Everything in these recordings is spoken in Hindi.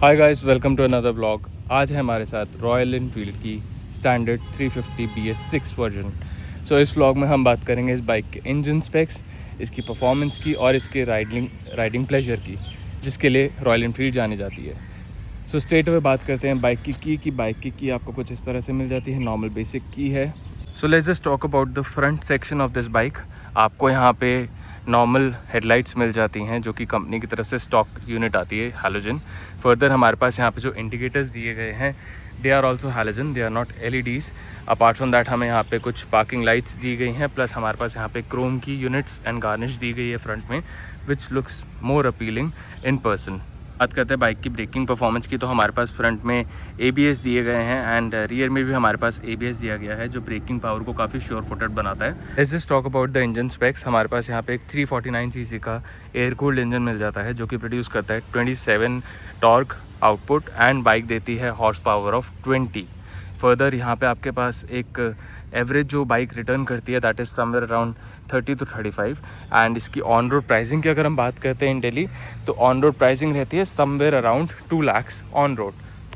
Hi guys, welcome to another vlog. आज है हमारे साथ रॉयल एनफील्ड की स्टैंडर्ड 350 BS6 वर्जन। सो इस व्लॉग में हम बात करेंगे इस बाइक के इंजन स्पेक्स, इसकी परफॉर्मेंस की और इसके राइडिंग प्लेजर की, जिसके लिए रॉयल एनफील्ड जानी जाती है। सो स्ट्रेट अवे बात करते हैं बाइक की बाइक की आपको कुछ इस तरह से मिल जाती है। नॉर्मल बेसिक की है। So let's just talk about the front section of this bike. आपको यहाँ पे नॉर्मल हेडलाइट्स मिल जाती हैं जो कि कंपनी की तरफ से स्टॉक यूनिट आती है हैलोजन। फर्दर हमारे पास यहाँ पे जो इंडिकेटर्स दिए गए हैं they are also halogen, they are not LEDs। Apart from that हमें यहाँ पे कुछ पार्किंग लाइट्स दी गई हैं, प्लस हमारे पास यहाँ पे क्रोम की यूनिट्स एंड गार्निश दी गई है फ्रंट में, which looks more appealing in person. बात करते हैं बाइक की ब्रेकिंग परफॉर्मेंस की, तो हमारे पास फ्रंट में ABS दिए गए हैं एंड रियर में भी हमारे पास ABS दिया गया है जो ब्रेकिंग पावर को काफ़ी श्योर फुटेड बनाता है। Let's just talk about the engine specs. हमारे पास यहाँ पे एक 349 cc का एयर कूल्ड इंजन मिल जाता है जो कि प्रोड्यूस करता है 27 टॉर्क आउटपुट एंड बाइक देती है हॉर्स पावर ऑफ 20। फर्दर यहाँ पे आपके पास एक एवरेज जो बाइक रिटर्न करती है that is somewhere around 30 to 35। And इसकी ऑन रोड प्राइसिंग की अगर हम बात करते हैं इन दिल्ली, तो ऑन रोड प्राइसिंग रहती है somewhere around 2 lakhs on road.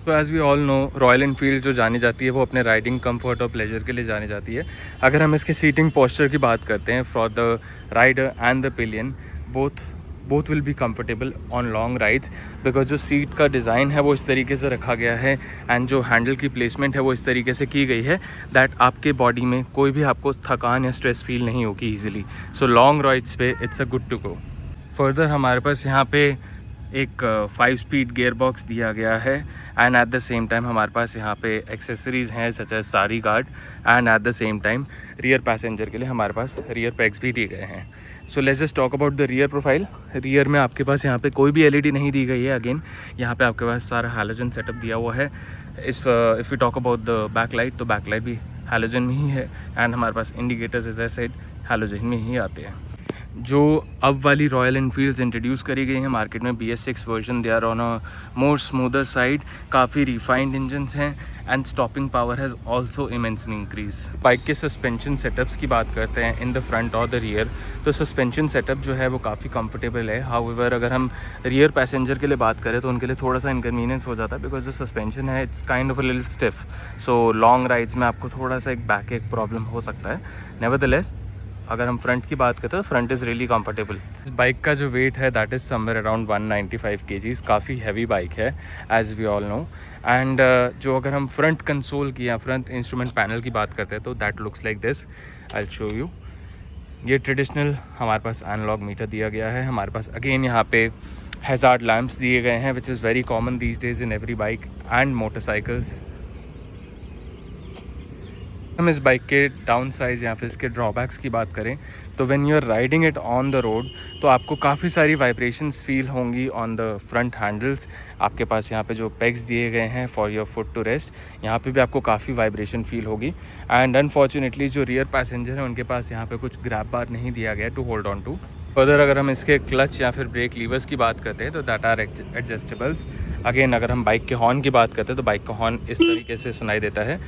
तो as we all know, Royal Enfield जो जानी जाती है वो अपने राइडिंग कंफर्ट और प्लेजर के लिए जानी जाती है। अगर हम इसके सीटिंग पोस्चर की बात करते हैं for the rider and the pillion, both will be comfortable on long rides, because जो सीट का डिज़ाइन है वो इस तरीके से रखा गया है एंड जो हैंडल की प्लेसमेंट है वो इस तरीके से की गई है दैट आपके बॉडी में कोई भी आपको थकान या स्ट्रेस फील नहीं होगी ईजिली। सो लॉन्ग राइड्स पे it's a good to go. Further हमारे पास यहाँ पे एक 5 स्पीड गियर बॉक्स दिया गया है and at the same time हमारे पास यहाँ पे एक्सेसरीज़ हैं सच एज सारी guard and at the same time rear passenger के लिए हमारे पास रियर पैक्स भी दिए गए हैं। So let's just talk about the rear profile. Rear में आपके पास यहाँ पे कोई भी LED नहीं दी गई है। अगेन यहाँ पे आपके पास सारा हैलोजन सेटअप दिया हुआ है। If you talk about the back light, तो बैक लाइट भी हैलोजन में ही है एंड हमारे पास indicators as I said halogen में ही आते हैं। जो अब वाली रॉयल एनफील्ड्स इंट्रोड्यूस करी गई हैं मार्केट में BS6 version, they are on a more smoother side, काफ़ी रिफाइंड इंजन्स हैं and stopping power has also immensely increase. Bike के सस्पेंशन सेटअप्स की बात करते हैं इन द फ्रंट और द रियर, तो सस्पेंशन सेटअप जो है वो काफ़ी कंफर्टेबल है। हाउएवर अगर हम रियर पैसेंजर के लिए बात करें तो उनके लिए थोड़ा सा इनकन्वीनियंस हो जाता है बिकॉज द सस्पेंशन है it's kind of a little stiff. So long rides में आपको थोड़ा सा एक बैक एक प्रॉब्लम हो सकता है। नेवरदलेस अगर हम फ्रंट की बात करते हैं तो फ्रंट इज़ रियली कंफर्टेबल। इस बाइक का जो वेट है that is somewhere around 195 kgs, काफ़ी हैवी बाइक है as we all know. And जो अगर हम फ्रंट कंसोल की या फ्रंट इंस्ट्रूमेंट पैनल की बात करते हैं तो that looks like this. I will show you. ये ट्रेडिशनल हमारे पास एनालॉग मीटर दिया गया है। हमारे पास अगेन यहाँ पे हैज़ार्ड लैम्प्स दिए गए हैं which is very common these days in every bike and motorcycles. हम इस बाइक के डाउन साइज़ या फिर इसके ड्रॉबैक्स की बात करें तो when you are riding it on the road तो आपको काफ़ी सारी वाइब्रेशंस फील होंगी ऑन द फ्रंट हैंडल्स। आपके पास यहाँ पे जो पेग्स दिए गए हैं for your foot to rest, यहाँ पे भी आपको काफ़ी वाइब्रेशन फील होगी। एंड अनफॉर्चुनेटली जो रियर पैसेंजर हैं उनके पास यहाँ पे कुछ ग्रैब बार नहीं दिया गया to hold on to. Further अगर हम इसके क्लच या फिर ब्रेक लीवर्स की बात करते हैं तो दैट आर एडजस्टेबल्स। अगेन अगर हम बाइक के हॉर्न की बात करते हैं तो बाइक का हॉर्न इस तरीके से सुनाई देता है,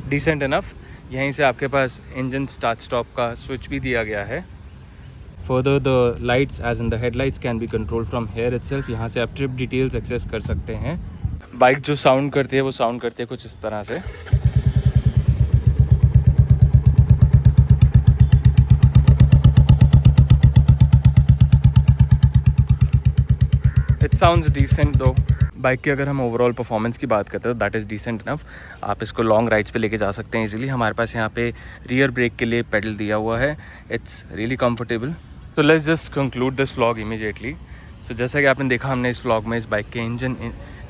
डिसेंट इनफ। यहीं से आपके पास इंजन स्टार्ट स्टॉप का स्विच भी दिया गया है। Further the lights as in the headlights can be control from here itself. यहाँ से आप ट्रिप डिटेल्स एक्सेस कर सकते हैं। बाइक जो साउंड करती है वो साउंड करती है कुछ इस तरह से। इट साउंड्स डिसेंट दो। बाइक की अगर हम ओवरऑल परफॉर्मेंस की बात करते हैं तो दैट इज़ डिसेंट इनफ। आप इसको लॉन्ग राइड्स पे लेके जा सकते हैं इजीली। हमारे पास यहाँ पे रियर ब्रेक के लिए पेडल दिया हुआ है, इट्स रियली कंफर्टेबल। तो let's just conclude this vlog immediately. So जैसा कि आपने देखा, हमने इस व्लॉग में इस बाइक के इंजन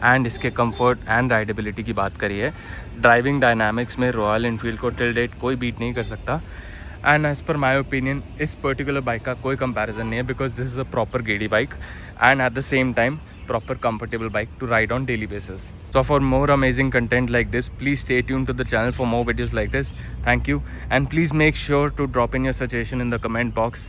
एंड इसके कंफर्ट एंड राइडेबिलिटी की बात करी है। ड्राइविंग डायनामिक्स में रॉयल एनफील्ड को टिल डेट कोई बीट नहीं कर सकता and as per my opinion इस पर्टिकुलर बाइक का कोई कंपैरिजन नहीं है because this is a proper गेडी bike and at the same time proper comfortable bike to ride on daily basis. So for more amazing content like this, please stay tuned to the channel for more videos like this. Thank you, and please make sure to drop in your suggestion in the comment box.